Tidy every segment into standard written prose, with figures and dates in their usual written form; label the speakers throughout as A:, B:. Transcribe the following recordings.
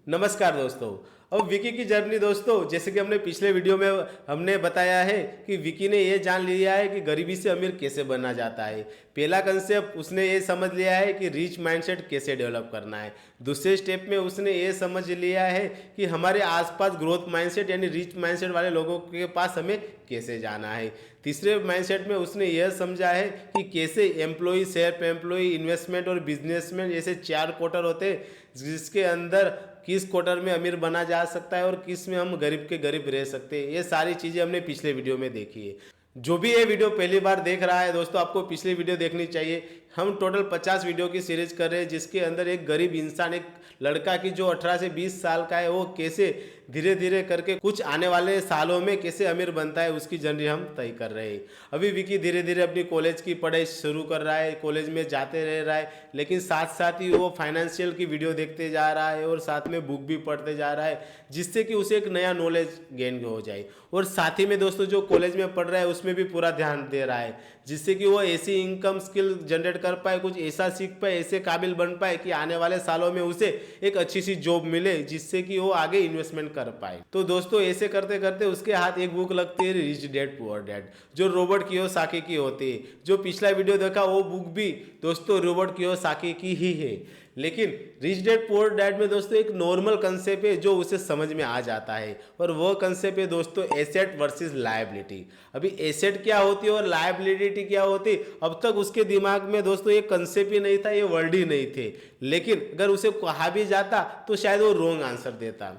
A: नमस्कार दोस्तों। अब विकी की जर्नी दोस्तों, जैसे कि हमने पिछले वीडियो में हमने बताया है कि विकी ने ये जान लिया है कि गरीबी से अमीर कैसे बना जाता है। पहला कंसेप्ट उसने ये समझ लिया है कि रिच माइंडसेट कैसे डेवलप करना है। दूसरे स्टेप में उसने ये समझ लिया है कि हमारे आसपास ग्रोथ माइंडसेट यानी रिच माइंडसेट वाले लोगों के पास हमें कैसे जाना है। तीसरे माइंडसेट में उसने यह समझा है कि कैसे एम्प्लॉय, सेल्फ एम्प्लॉय, इन्वेस्टमेंट और बिजनेसमैन जैसे 4 क्वार्टर होते हैं, जिसके अंदर किस क्वार्टर में अमीर बना जा सकता है और किस में हम गरीब के गरीब रह सकते हैं। ये सारी चीज़ें हमने पिछले वीडियो में देखी है। जो भी ये वीडियो पहली बार देख रहा है दोस्तों, आपको पिछली वीडियो देखनी चाहिए। हम टोटल 50 वीडियो की सीरीज कर रहे हैं, जिसके अंदर एक गरीब इंसान, एक लड़का की जो 18 से 20 साल का है, वो कैसे धीरे धीरे करके कुछ आने वाले सालों में कैसे अमीर बनता है, उसकी जर्नी हम तय कर रहे हैं। अभी विकी धीरे धीरे अपनी कॉलेज की पढ़ाई शुरू कर रहा है, कॉलेज में जाते रह रहा है, लेकिन साथ साथ ही वो फाइनेंशियल की वीडियो देखते जा रहा है और साथ में बुक भी पढ़ते जा रहा है, जिससे कि उसे एक नया नॉलेज गेन हो जाए। और साथ ही में दोस्तों, जो कॉलेज में पढ़ रहा है उसमें भी पूरा ध्यान दे रहा है, जिससे कि वो ऐसी इनकम स्किल जनरेट कर पाए, कुछ ऐसा सीख पाए, ऐसे काबिल बन पाए कि आने वाले सालों में उसे एक अच्छी सी जॉब मिले, जिससे कि वो आगे इन्वेस्टमेंट कर पाए। तो दोस्तों, ऐसे करते करते उसके हाथ एक बुक लगती है, रिच डैड पुअर डैड, जो रॉबर्ट कियोसाकी की होती है। जो पिछला वीडियो देखा वो बुक भी दोस्तों रॉबर्ट कियोसाकी की ही है। लेकिन रिच डैड पुअर डैड में दोस्तों एक नॉर्मल कंसेप्ट है जो उसे समझ में आ जाता है, और वो कंसेप्ट है दोस्तों एसेट वर्सेस लायबिलिटी। अभी एसेट क्या होती है और लायबिलिटी क्या होती है, अब तक उसके दिमाग में दोस्तों ये कंसेप्ट ही नहीं था, ये वर्ड ही नहीं थे। लेकिन अगर उसे कहा भी जाता तो शायद वो रॉन्ग आंसर देता।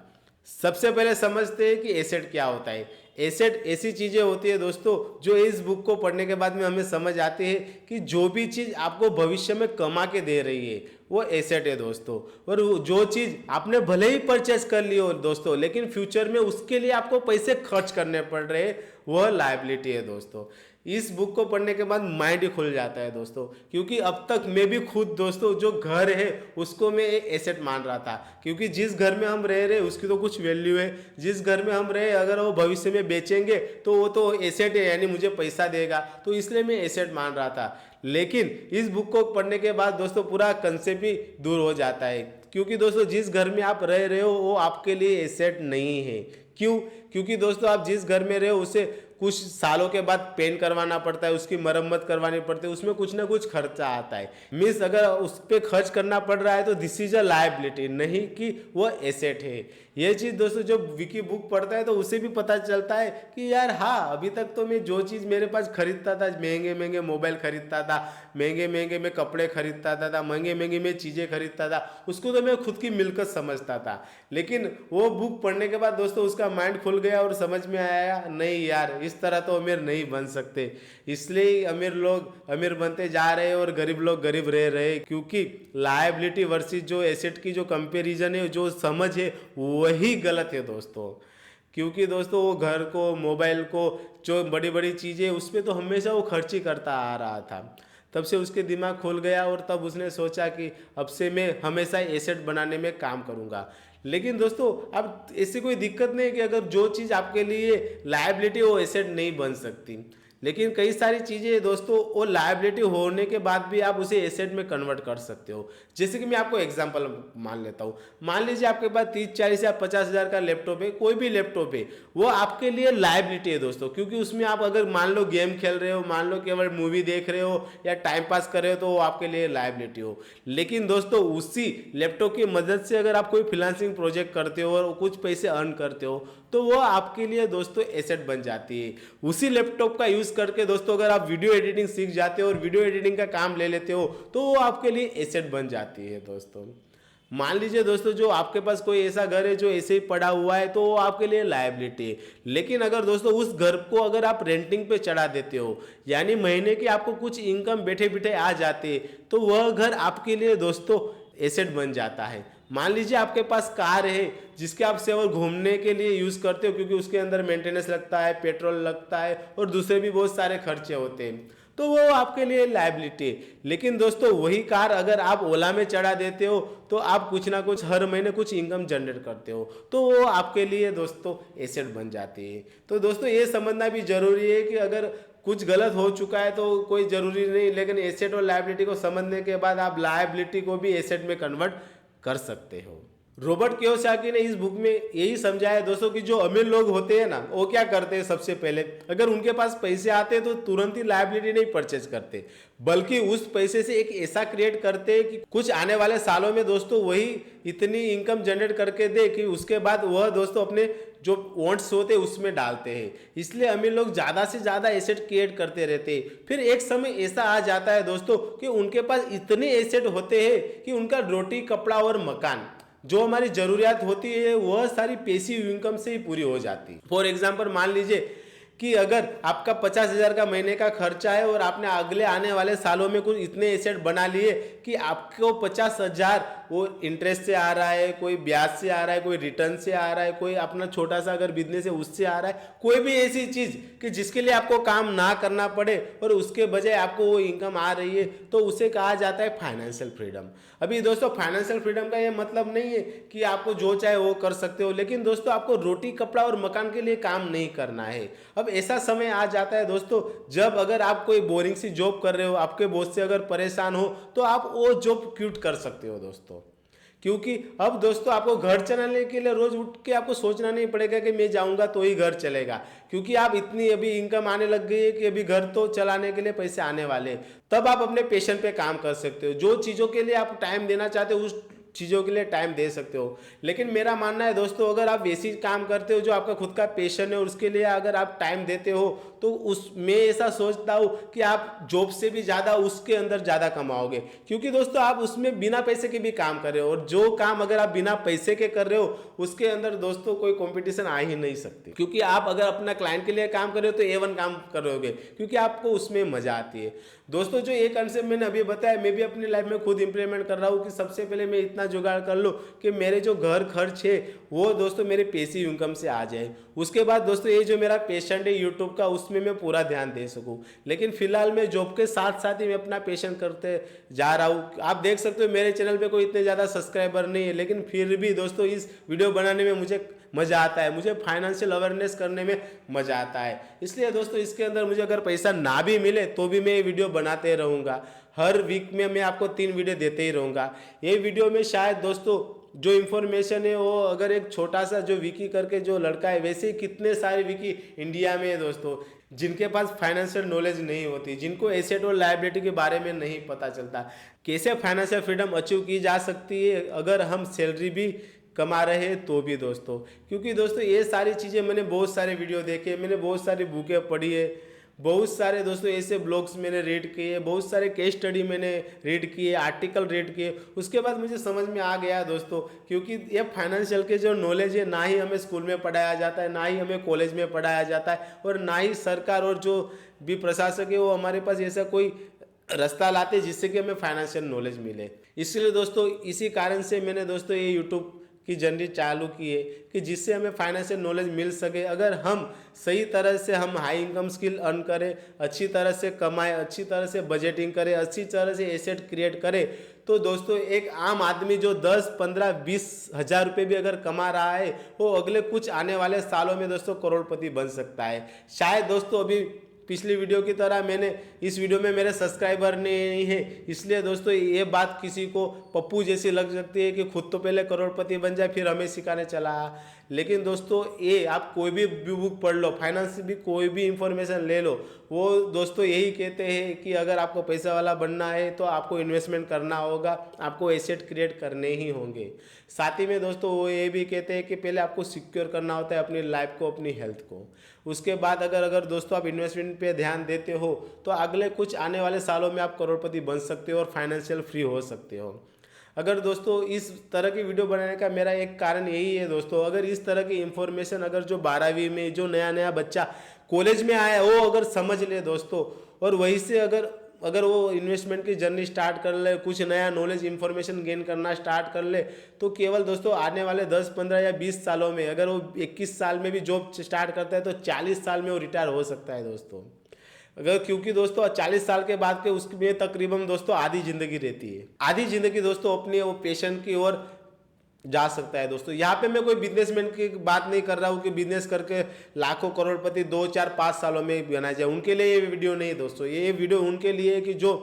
A: सबसे पहले समझते हैं कि एसेट क्या होता है। एसेट ऐसी चीज़ें होती है दोस्तों, जो इस बुक को पढ़ने के बाद में हमें समझ आती है कि जो भी चीज़ आपको भविष्य में कमा के दे रही है वो एसेट है दोस्तों। और जो चीज़ आपने भले ही परचेस कर ली हो दोस्तों, लेकिन फ्यूचर में उसके लिए आपको पैसे खर्च करने पड़ रहे हैं, वह लायबिलिटी है दोस्तों। इस बुक को पढ़ने के बाद माइंड ही खुल जाता है दोस्तों, क्योंकि अब तक मैं भी खुद दोस्तों जो घर है उसको मैं एक एसेट मान रहा था, क्योंकि जिस घर में हम रह रहे उसकी तो कुछ वैल्यू है। जिस घर में हम रहे अगर वो भविष्य में बेचेंगे तो वो तो एसेट है, यानी मुझे पैसा देगा, तो इसलिए मैं एसेट मान रहा था। लेकिन इस बुक को पढ़ने के बाद दोस्तों पूरा कंसेप्ट ही दूर हो जाता है, क्योंकि दोस्तों जिस घर में आप रह रहे हो वो आपके लिए एसेट नहीं है। क्यों? क्योंकि दोस्तों आप जिस घर में रहे हो उसे कुछ सालों के बाद पेंट करवाना पड़ता है, उसकी मरम्मत करवानी पड़ती है, उसमें कुछ ना कुछ खर्चा आता है। मीन्स अगर उस पर खर्च करना पड़ रहा है तो दिस इज अ लायबिलिटी, नहीं कि वो एसेट है। ये चीज़ दोस्तों जब विकी बुक पढ़ता है तो उसे भी पता चलता है कि यार हाँ, अभी तक तो मैं जो चीज़ मेरे पास खरीदता था, महंगे महंगे मोबाइल खरीदता था, महंगे महंगे मैं कपड़े खरीदता था, महंगे महंगे मैं चीज़ें खरीदता था, उसको तो मैं खुद की मिलकत समझता था। लेकिन वो बुक पढ़ने के बाद दोस्तों उसका माइंड खुल गया और समझ में आया, नहीं यार, इस तरह तो अमीर नहीं बन सकते। इसलिए अमीर लोग अमीर बनते जा रहे हैं और गरीब लोग गरीब रह रहे हैं, क्योंकि लायबिलिटी वर्सेस जो एसेट की जो कंपैरिजन है, जो समझ है, वही गलत है दोस्तों। क्योंकि दोस्तों वो घर को, मोबाइल को, जो बड़ी बड़ी चीज़ें, उस पर तो हमेशा वो खर्च ही करता आ रहा था। तब से उसके दिमाग खुल गया और तब उसने सोचा कि अब से मैं हमेशा एसेट बनाने में काम करूंगा। लेकिन दोस्तों अब ऐसी कोई दिक्कत नहीं कि अगर जो चीज़ आपके लिए लायबिलिटी वो एसेट नहीं बन सकती, लेकिन कई सारी चीज़ें दोस्तों वो लायबिलिटी होने के बाद भी आप उसे एसेट में कन्वर्ट कर सकते हो। जैसे कि मैं आपको एग्जांपल मान लेता हूँ। मान लीजिए आपके पास 30-40 या 50,000 का लैपटॉप है, कोई भी लैपटॉप है, वो आपके लिए लायबिलिटी है दोस्तों, क्योंकि उसमें आप अगर मान लो गेम खेल रहे हो, मान लो केवल मूवी देख रहे हो या टाइम पास कर रहे हो, तो वो आपके लिए लायबिलिटी हो। लेकिन दोस्तों उसी लैपटॉप की मदद से अगर आप कोई फ्रीलांसिंग प्रोजेक्ट करते हो और कुछ पैसे अर्न करते हो, तो वो आपके लिए दोस्तों एसेट बन जाती है। उसी लैपटॉप का यूज करके दोस्तों अगर आप वीडियो एडिटिंग सीख जाते हो और वीडियो एडिटिंग का काम ले लेते हो, तो वो आपके लिए एसेट बन जाती है दोस्तों। मान लीजिए दोस्तों जो आपके पास कोई ऐसा घर है जो ऐसे ही पड़ा हुआ है, तो वो आपके लिए लायबिलिटी है। लेकिन अगर दोस्तों उस घर को अगर आप रेंटिंग पे चढ़ा देते हो, यानी महीने की आपको कुछ इनकम बैठे बैठे आ जाती है, तो वह घर आपके लिए दोस्तों एसेट बन जाता है। मान लीजिए आपके पास कार है जिसके आप सिर्फ घूमने के लिए यूज करते हो, क्योंकि उसके अंदर मेंटेनेंस लगता है, पेट्रोल लगता है और दूसरे भी बहुत सारे खर्चे होते हैं, तो वो आपके लिए लायबिलिटी है। लेकिन दोस्तों वही कार अगर आप ओला में चढ़ा देते हो, तो आप कुछ ना कुछ हर महीने कुछ इनकम जनरेट करते हो, तो वो आपके लिए दोस्तों एसेट बन जाती है। तो दोस्तों ये समझना भी जरूरी है कि अगर कुछ गलत हो चुका है तो कोई जरूरी नहीं, लेकिन एसेट और लायबिलिटी को समझने के बाद आप लायबिलिटी को भी एसेट में कन्वर्ट कर सकते हो। रॉबर्ट कियोसाकी ने इस बुक में यही समझाया दोस्तों कि जो अमीर लोग होते हैं ना, वो क्या करते हैं, सबसे पहले अगर उनके पास पैसे आते हैं तो तुरंत ही लायबिलिटी नहीं परचेज करते, बल्कि उस पैसे से एक ऐसा क्रिएट करते हैं कि कुछ आने वाले सालों में दोस्तों वही इतनी इनकम जनरेट करके दे कि उसके बाद वह दोस्तों अपने जो वॉन्ट्स होते हैं उसमें डालते हैं। इसलिए अमीर लोग ज़्यादा से ज़्यादा एसेट क्रिएट करते रहते हैं। फिर एक समय ऐसा आ जाता है दोस्तों कि उनके पास इतने एसेट होते हैं कि उनका रोटी, कपड़ा और मकान, जो हमारी जरूरियात होती है, वह सारी पैसिव इनकम से ही पूरी हो जाती है। फॉर एग्जाम्पल मान लीजिए कि अगर आपका 50,000 का महीने का खर्चा है और आपने अगले आने वाले सालों में कुछ इतने एसेट बना लिए कि आपको 50,000 वो इंटरेस्ट से आ रहा है, कोई ब्याज से आ रहा है, कोई रिटर्न से आ रहा है, कोई अपना छोटा सा अगर बिजनेस है उससे आ रहा है, कोई भी ऐसी चीज कि जिसके लिए आपको काम ना करना पड़े और उसके बजाय आपको वो इनकम आ रही है, तो उसे कहा जाता है फाइनेंशियल फ्रीडम। अभी दोस्तों फाइनेंशियल फ्रीडम का ये मतलब नहीं है कि आपको जो चाहे वो कर सकते हो, लेकिन दोस्तों आपको रोटी, कपड़ा और मकान के लिए काम नहीं करना है। अब ऐसा समय आ जाता है दोस्तों जब अगर आप कोई बोरिंग सी जॉब कर रहे हो, आपके बॉस से अगर परेशान हो, तो आप वो जॉब क्विट कर सकते हो दोस्तों। क्योंकि अब दोस्तों आपको घर चलाने के लिए रोज उठ के आपको सोचना नहीं पड़ेगा कि मैं जाऊंगा तो ही घर चलेगा, क्योंकि आप इतनी अभी इनकम आने लग गई है कि अभी घर तो चलाने के लिए पैसे आने वाले। तब आप अपने पैशन पे काम कर सकते हो, जो चीज़ों के लिए आप टाइम देना चाहते हो उस चीज़ों के लिए टाइम दे सकते हो। लेकिन मेरा मानना है दोस्तों, अगर आप वैसी काम करते हो जो आपका खुद का पैशन है और उसके लिए अगर आप टाइम देते हो, तो उसमें ऐसा सोचता हूँ कि आप जॉब से भी ज़्यादा उसके अंदर ज़्यादा कमाओगे, क्योंकि दोस्तों आप उसमें बिना पैसे के भी काम कर रहे हो, और जो काम अगर आप बिना पैसे के कर रहे हो उसके अंदर दोस्तों कोई कंपटीशन आ ही नहीं सकती। क्योंकि आप अगर अपना क्लाइंट के लिए काम कर रहे हो तो A1 काम करोगे, क्योंकि आपको उसमें मजा आती है। दोस्तों जो एक कंसेप्ट मैंने अभी बताया, मैं भी अपनी लाइफ में खुद इंप्लीमेंट कर रहा हूँ कि सबसे पहले मैं इतना जुगाड़ कर लूँ कि मेरे जो घर खर्च है वो दोस्तों मेरे पैसिव इनकम से आ जाए। उसके बाद दोस्तों ये जो मेरा पैशन है यूट्यूब का, उसमें मैं पूरा ध्यान दे सकूँ। लेकिन फिलहाल मैं जॉब के साथ साथ ही मैं अपना पैशन करते जा रहा हूँ। आप देख सकते हो मेरे चैनल पे कोई इतने ज़्यादा सब्सक्राइबर नहीं है, लेकिन फिर भी दोस्तों इस वीडियो बनाने में मुझे मज़ा आता है, मुझे फाइनेंशियल अवेयरनेस करने में मज़ा आता है। इसलिए दोस्तों इसके अंदर मुझे अगर पैसा ना भी मिले तो भी मैं ये वीडियो बनाते रहूँगा। हर वीक में मैं आपको 3 वीडियो देते ही रहूँगा। ये वीडियो में शायद दोस्तों जो इन्फॉर्मेशन है वो अगर एक छोटा सा जो विकी करके जो लड़का है, वैसे ही कितने सारे विकी इंडिया में है दोस्तों जिनके पास फाइनेंशियल नॉलेज नहीं होती, जिनको एसेट और लायबिलिटी के बारे में नहीं पता चलता। कैसे फाइनेंशियल फ्रीडम अचीव की जा सकती है अगर हम सैलरी भी कमा रहे हैं तो भी दोस्तों, क्योंकि दोस्तों ये सारी चीज़ें मैंने बहुत सारे वीडियो देखे, मैंने बहुत सारी बुकें पढ़ी है, बहुत सारे दोस्तों ऐसे ब्लॉग्स मैंने रीड किए, बहुत सारे केस स्टडी मैंने रीड किए, आर्टिकल रीड किए। उसके बाद मुझे समझ में आ गया दोस्तों, क्योंकि ये फाइनेंशियल के जो नॉलेज है ना ही हमें स्कूल में पढ़ाया जाता है, ना ही हमें कॉलेज में पढ़ाया जाता है, और ना ही सरकार और जो भी प्रशासक है वो हमारे पास ऐसा कोई रास्ता लाते जिससे कि हमें फाइनेंशियल नॉलेज मिले। इसलिए दोस्तों इसी कारण से मैंने दोस्तों ये यूट्यूब की जर्नी चालू की है कि जिससे हमें फाइनेंशियल नॉलेज मिल सके। अगर हम सही तरह से हम हाई इनकम स्किल अर्न करें, अच्छी तरह से कमाएं, अच्छी तरह से बजटिंग करें, अच्छी तरह से एसेट क्रिएट करें, तो दोस्तों एक आम आदमी जो 10, 15, 20 हज़ार रुपये भी अगर कमा रहा है वो अगले कुछ आने वाले सालों में दोस्तों करोड़पति बन सकता है। शायद दोस्तों अभी पिछली वीडियो की तरह मैंने इस वीडियो में मेरे सब्सक्राइबर नहीं है, इसलिए दोस्तों ये बात किसी को पप्पू जैसी लग सकती है कि खुद तो पहले करोड़पति बन जाए फिर हमें सिखाने चला। लेकिन दोस्तों ये आप कोई भी बुक पढ़ लो, फाइनेंस भी कोई भी इंफॉर्मेशन ले लो, वो दोस्तों यही कहते हैं कि अगर आपको पैसा वाला बनना है तो आपको इन्वेस्टमेंट करना होगा, आपको एसेट क्रिएट करने ही होंगे। साथ ही में दोस्तों वो ये भी कहते हैं कि पहले आपको सिक्योर करना होता है अपनी लाइफ को, अपनी हेल्थ को। उसके बाद अगर दोस्तों आप इन्वेस्टमेंट पे ध्यान देते हो तो अगले कुछ आने वाले सालों में आप करोड़पति बन सकते हो और फाइनेंशियल फ्री हो सकते हो। अगर दोस्तों इस तरह की वीडियो बनाने का मेरा एक कारण यही है दोस्तों, अगर इस तरह की इंफॉर्मेशन अगर जो 12वीं में जो नया बच्चा कॉलेज में आया वो अगर समझ ले दोस्तों, और वहीं से अगर वो इन्वेस्टमेंट की जर्नी स्टार्ट कर ले, कुछ नया नॉलेज इंफॉर्मेशन गेन करना स्टार्ट कर ले, तो केवल दोस्तों आने वाले 10, 15 या 20 सालों में अगर वो 21 साल में भी जॉब स्टार्ट करता है तो 40 साल में वो रिटायर हो सकता है दोस्तों। अगर क्योंकि दोस्तों 40 साल के बाद के उसमें तकरीबन दोस्तों आधी जिंदगी रहती है, आधी जिंदगी दोस्तों अपनी वो पैशन की ओर जा सकता है दोस्तों। यहाँ पे मैं कोई बिजनेसमैन की बात नहीं कर रहा हूँ कि बिजनेस करके लाखों करोड़पति 2, 4, 5 सालों में बना जाए, उनके लिए ये वीडियो नहीं दोस्तों। ये वीडियो उनके लिए है कि जो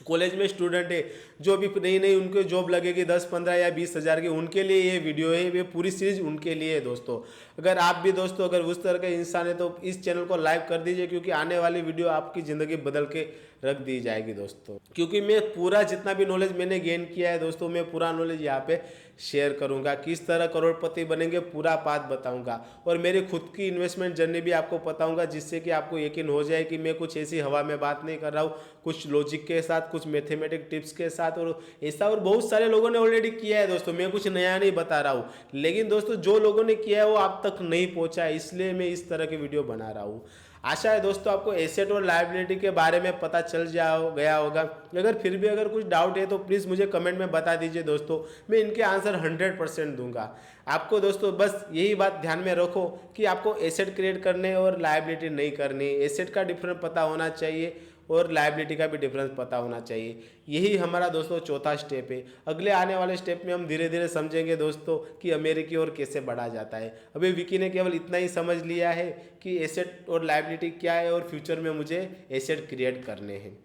A: कॉलेज में स्टूडेंट है, जो भी नई नई उनको जॉब लगेगी 10-15 या 20,000 की, उनके लिए ये वीडियो है, ये पूरी सीरीज उनके लिए है दोस्तों। अगर आप भी दोस्तों अगर उस तरह के इंसान है तो इस चैनल को लाइक कर दीजिए, क्योंकि आने वाली वीडियो आपकी ज़िंदगी बदल के रख दी जाएगी दोस्तों। क्योंकि मैं पूरा जितना भी नॉलेज मैंने गेन किया है दोस्तों, मैं पूरा नॉलेज यहाँ पे शेयर करूँगा। किस तरह करोड़पति बनेंगे पूरा बात बताऊँगा, और मेरी खुद की इन्वेस्टमेंट जर्नी भी आपको बताऊँगा, जिससे कि आपको यकीन हो जाए कि मैं कुछ ऐसी हवा में बात नहीं कर रहा हूँ, कुछ लॉजिक के साथ, कुछ मैथमेटिक टिप्स के साथ। और ऐसा और बहुत सारे लोगों ने ऑलरेडी किया है दोस्तों, मैं कुछ नया नहीं बता रहा हूँ, लेकिन दोस्तों जो लोगों ने किया है वो आप तक नहीं पहुँचा है, इसलिए मैं इस तरह की वीडियो बना रहा हूँ। आशा है दोस्तों आपको एसेट और लायबिलिटी के बारे में पता चल गया होगा। अगर फिर भी अगर कुछ डाउट है तो प्लीज़ मुझे कमेंट में बता दीजिए दोस्तों, मैं इनके आंसर 100% दूंगा आपको। दोस्तों बस यही बात ध्यान में रखो कि आपको एसेट क्रिएट करने और लायबिलिटी नहीं करनी। एसेट का डिफरेंस पता होना चाहिए और लायबिलिटी का भी डिफरेंस पता होना चाहिए। यही हमारा दोस्तों चौथा स्टेप है। अगले आने वाले स्टेप में हम धीरे धीरे समझेंगे दोस्तों कि अमेरिकी और कैसे बढ़ा जाता है। अभी विकी ने केवल इतना ही समझ लिया है कि एसेट और लायबिलिटी क्या है, और फ्यूचर में मुझे एसेट क्रिएट करने हैं।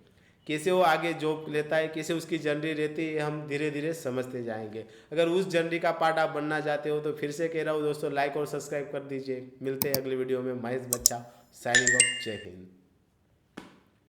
A: कैसे वो आगे जॉब लेता है, कैसे उसकी जर्नी रहती है, हम धीरे धीरे समझते जाएंगे। अगर उस जर्नी का पार्ट आप बनना चाहते हो तो फिर से कह रहा हूँ दोस्तों, लाइक और सब्सक्राइब कर दीजिए। मिलते हैं अगली वीडियो में। महेश बच्चा साइनिंग ऑफ। जय हिंद।